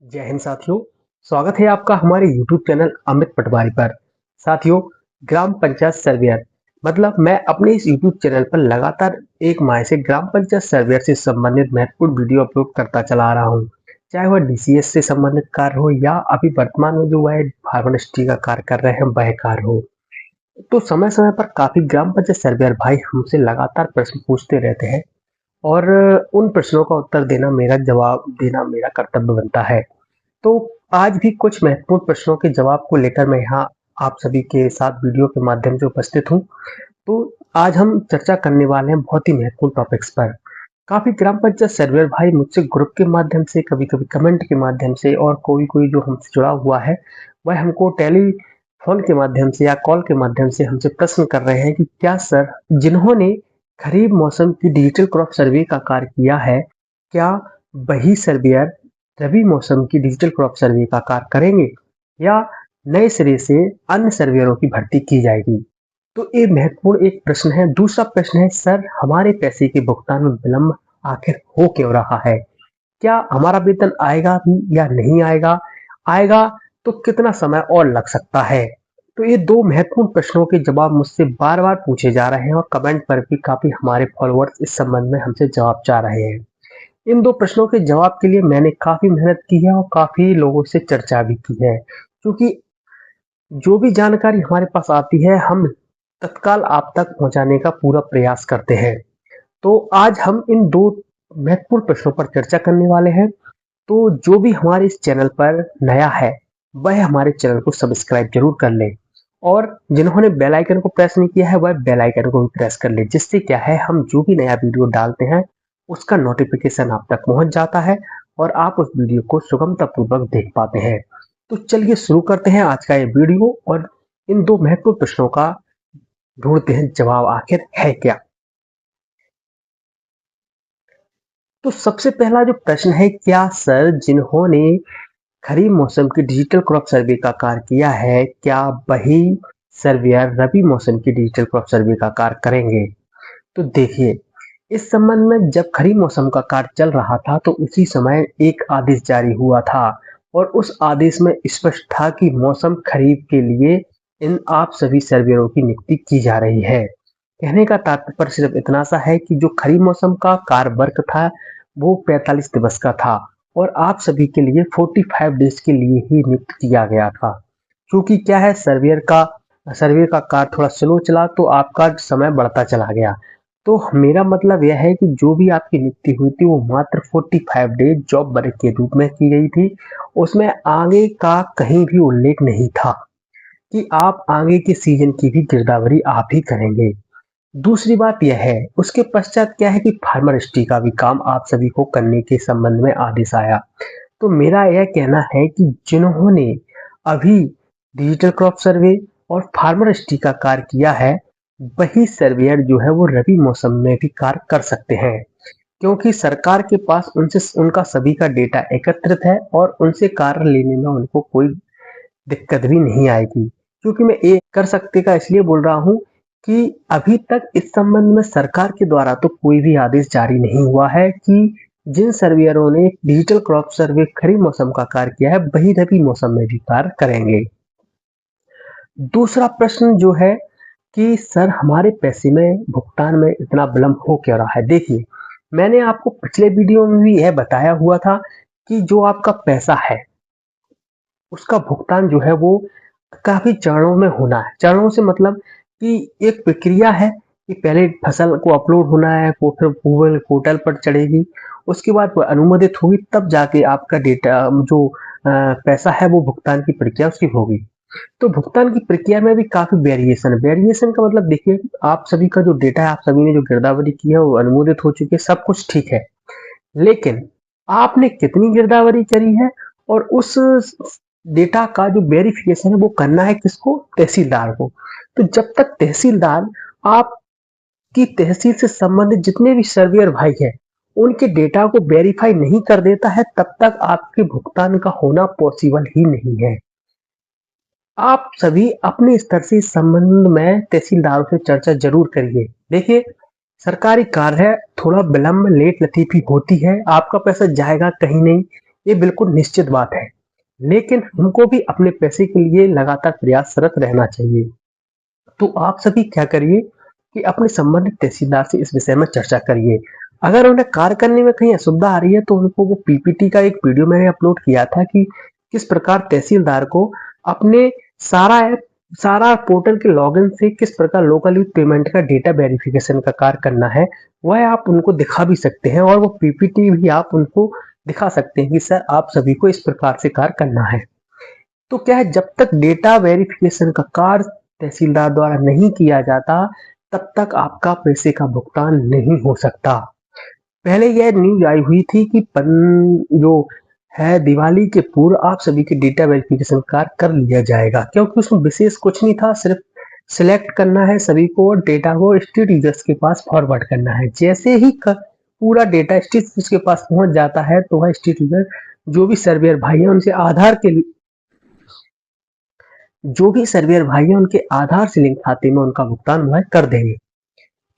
जय हिंद साथियों। स्वागत है आपका हमारे YouTube चैनल अमित पटवारी पर। साथियों, ग्राम पंचायत सर्वेयर मतलब मैं अपने इस YouTube चैनल पर लगातार एक माह से ग्राम पंचायत सर्वेयर से संबंधित महत्वपूर्ण वीडियो अपलोड करता चला आ रहा हूँ। चाहे वह DCS से संबंधित कार्य हो या अभी वर्तमान में जो वह फार्मेस्ट्री का कार्य कर रहे हैं वह कार्य हो। तो समय समय पर काफी ग्राम पंचायत सर्वेयर भाई हमसे लगातार प्रश्न पूछते रहते हैं और उन प्रश्नों का उत्तर देना मेरा कर्तव्य बनता है। तो आज भी कुछ महत्वपूर्ण प्रश्नों के जवाब को लेकर मैं यहाँ आप सभी के साथ वीडियो के माध्यम से उपस्थित हूँ। तो आज हम चर्चा करने वाले हैं बहुत ही महत्वपूर्ण टॉपिक्स पर। काफी ग्राम पंचायत सर्वेयर भाई मुझसे ग्रुप के माध्यम से, कभी-कभी कमेंट के माध्यम से और कोई-कोई जो हमसे जुड़ा हुआ है, वह हमको टेलीफोन के माध्यम से या कॉल के माध्यम से हमसे प्रश्न कर रहे हैं कि क्या सर, जिन्होंने खरीफ मौसम की डिजिटल क्रॉप सर्वे का कार्य किया है, क्या वही सर्वेयर रबी मौसम की डिजिटल क्रॉप सर्वे का कार्य करेंगे या नए सिरे से अन्य सर्वेयरों की भर्ती की जाएगी? तो ये महत्वपूर्ण एक प्रश्न है। दूसरा प्रश्न है, सर हमारे पैसे के भुगतान में विलंब आखिर हो क्यों रहा है? क्या हमारा वेतन आएगा भी या नहीं आएगा? आएगा तो कितना समय और लग सकता है? तो ये दो महत्वपूर्ण प्रश्नों के जवाब मुझसे बार बार पूछे जा रहे हैं और कमेंट पर भी काफी हमारे फॉलोअर्स इस संबंध में हमसे जवाब चाह रहे हैं। इन दो प्रश्नों के जवाब के लिए मैंने काफी मेहनत की है और काफी लोगों से चर्चा भी की है, क्योंकि जो भी जानकारी हमारे पास आती है हम तत्काल आप तक पहुंचाने का पूरा प्रयास करते हैं। तो आज हम इन दो महत्वपूर्ण प्रश्नों पर चर्चा करने वाले हैं। तो जो भी हमारे इस चैनल पर नया है वह हमारे चैनल को सब्सक्राइब जरूर कर ले और जिन्होंने बेल आइकन को प्रेस नहीं किया है वह बेल आइकन को भी प्रेस कर ले, जिससे क्या है हम जो भी नया वीडियो डालते हैं उसका नोटिफिकेशन आप तक पहुंच जाता है और आप उस वीडियो को सुगमता पूर्वक देख पाते हैं। तो चलिए शुरू करते हैं आज का ये वीडियो और इन दो महत्वपूर्ण प्रश्नों का ढूंढते हैं जवाब आखिर है क्या। तो सबसे पहला जो प्रश्न है, क्या सर जिन्होंने खरीफ मौसम की डिजिटल क्रॉप सर्वे का कार्य किया है, क्या वही सर्वेयर रबी मौसम की डिजिटल क्रॉप सर्वे का कार्य करेंगे? तो देखिए, इस संबंध में जब खरीफ मौसम का कार्य चल रहा था तो उसी समय एक आदेश जारी हुआ था और उस आदेश में स्पष्ट था कि मौसम खरीफ के लिए इन आप सभी सर्वेयरों की नियुक्ति की जा रही है। कहने का तात्पर्य सिर्फ इतना सा है कि जो खरीफ मौसम का कार्य वर्क था वो 45 दिवस का था और आप सभी के लिए 45 डेज के लिए ही नियुक्त किया गया था। क्योंकि क्या है, सर्वे का कार्य थोड़ा स्लो चला तो आपका समय बढ़ता चला गया। तो मेरा मतलब यह है कि जो भी आपकी नियुक्ति हुई थी वो मात्र 45 डेज जॉब वर्क के रूप में की गई थी। उसमें आगे का कहीं भी उल्लेख नहीं था कि आप आगे के सीजन की भी गिरदावरी आप ही करेंगे। दूसरी बात यह है, उसके पश्चात क्या है कि फार्मरिस्ट्री का भी काम आप सभी को करने के संबंध में आदेश आया। तो मेरा यह कहना है कि जिन्होंने अभी डिजिटल क्रॉप सर्वे और फार्मरिस्ट्री का कार्य किया है वही सर्वेयर जो है वो रबी मौसम में भी कार्य कर सकते हैं, क्योंकि सरकार के पास उनसे उनका सभी का डेटा एकत्रित है और उनसे कार्य लेने में उनको कोई दिक्कत भी नहीं आएगी। क्योंकि मैं ये कर सकते का इसलिए बोल रहा हूँ कि अभी तक इस संबंध में सरकार के द्वारा तो कोई भी आदेश जारी नहीं हुआ है कि जिन सर्वेयरों ने डिजिटल क्रॉप सर्वे खरीफ मौसम का कार्य किया है वही रबी मौसम में भी कार्य करेंगे। दूसरा प्रश्न जो है कि सर हमारे पैसे में भुगतान में इतना विलंब हो क्यों रहा है? देखिए, मैंने आपको पिछले वीडियो में भी यह बताया हुआ था कि जो आपका पैसा है उसका भुगतान जो है वो काफी चरणों में होना है। चरणों से मतलब कि एक प्रक्रिया है कि पहले फसल को अपलोड होना है, वो फिर गूगल पोर्टल पर चढ़ेगी, उसके बाद वो अनुमोदित होगी, तब जाके आपका डेटा जो पैसा है वो भुगतान की प्रक्रिया उसकी होगी। तो भुगतान की प्रक्रिया में भी काफी वेरिएशन है। वेरिएशन का मतलब देखिए, आप सभी का जो डेटा है, आप सभी ने जो गिरदावरी की है वो अनुमोदित हो चुकी है, सब कुछ ठीक है, लेकिन आपने कितनी गिरदावरी करी है और उस डेटा का जो वेरिफिकेशन है वो करना है किसको? तहसीलदार को। तो जब तक तहसीलदार आपकी तहसील से संबंधित जितने भी सर्वेयर भाई हैं उनके डेटा को वेरीफाई नहीं कर देता है तब तक आपके भुगतान का होना पॉसिबल ही नहीं है। आप सभी अपने स्तर से इस संबंध में तहसीलदारों से चर्चा जरूर करिए। देखिए, सरकारी कार्य है, थोड़ा विलंब लेट लतीफी होती है, आपका पैसा जाएगा कहीं नहीं, ये बिल्कुल निश्चित बात है, लेकिन हमको भी अपने पैसे के लिए लगातार प्रयासरत रहना चाहिए। तो आप सभी क्या करिए कि अपने संबंधित तहसीलदार से इस विषय में चर्चा करिए। अगर उन्हें कार्य करने में कहीं असुविधा आ रही है तो उनको वो पीपीटी का एक वीडियो मैंने अपलोड किया था कि किस प्रकार तहसीलदार को अपने सारा ऐप सारा पोर्टल के लॉगिन से किस प्रकार लोकल यूथ पेमेंट का डेटा वेरिफिकेशन का कार्य करना है, वह आप उनको दिखा भी सकते हैं और वो पीपीटी भी आप उनको दिखा सकते हैं कि सर आप सभी को इस प्रकार से कार्य करना है। तो क्या है, जब तक डेटा वेरिफिकेशन का कार्य तहसीलदार द्वारा नहीं किया जाता, तब तक आपका पैसे का भुगतान नहीं हो सकता। पहले यह न्यूज़ आई हुई थी कि जो है दिवाली के पूर्व आप सभी के डेटा वेरिफिकेशन कार्य कर लिया जाएगा, क्योंकि उसमें विशेष कुछ नहीं था, सिर्फ सिलेक्ट करना है सभी को और डेटा को स्टेट यूजर्स के पास फॉरवर्ड करना है। जैसे ही पूरा डेटा स्टेट यूजर्स के पास पहुंच जाता है तो वह स्टेट यूजर जो भी सर्वेयर भाई है उनसे आधार के जो भी सर्वेयर भाई है उनके आधार से लिंक खाते में उनका भुगतान वह कर देंगे।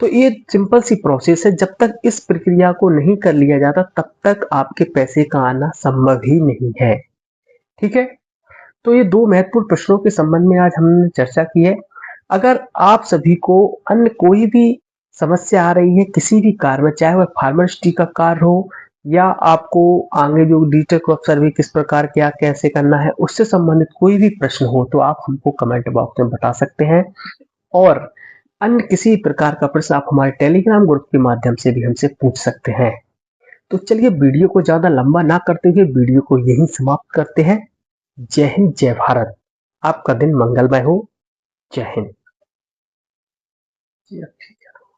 तो ये सिंपल सी प्रोसेस है, जब तक इस प्रक्रिया को नहीं कर लिया जाता तब तक आपके पैसे का आना संभव ही नहीं है। ठीक है, तो ये दो महत्वपूर्ण प्रश्नों के संबंध में आज हमने चर्चा की है। अगर आप सभी को अन्य कोई भी समस्या आ रही है किसी भी कार्य में, चाहे वह फार्मेसिटी का कार्य हो या आपको आगे जो डिजिटल क्रॉप सर्वे किस प्रकार क्या कैसे करना है उससे संबंधित कोई भी प्रश्न हो तो आप हमको कमेंट बॉक्स में बता सकते हैं। और अन्य किसी प्रकार का प्रश्न आप हमारे टेलीग्राम ग्रुप के माध्यम से भी हमसे पूछ सकते हैं। तो चलिए वीडियो को ज्यादा लंबा ना करते हुए वीडियो को यहीं समाप्त करते हैं। जय हिंद, जय भारत। आपका दिन मंगलमय हो। जय हिंद।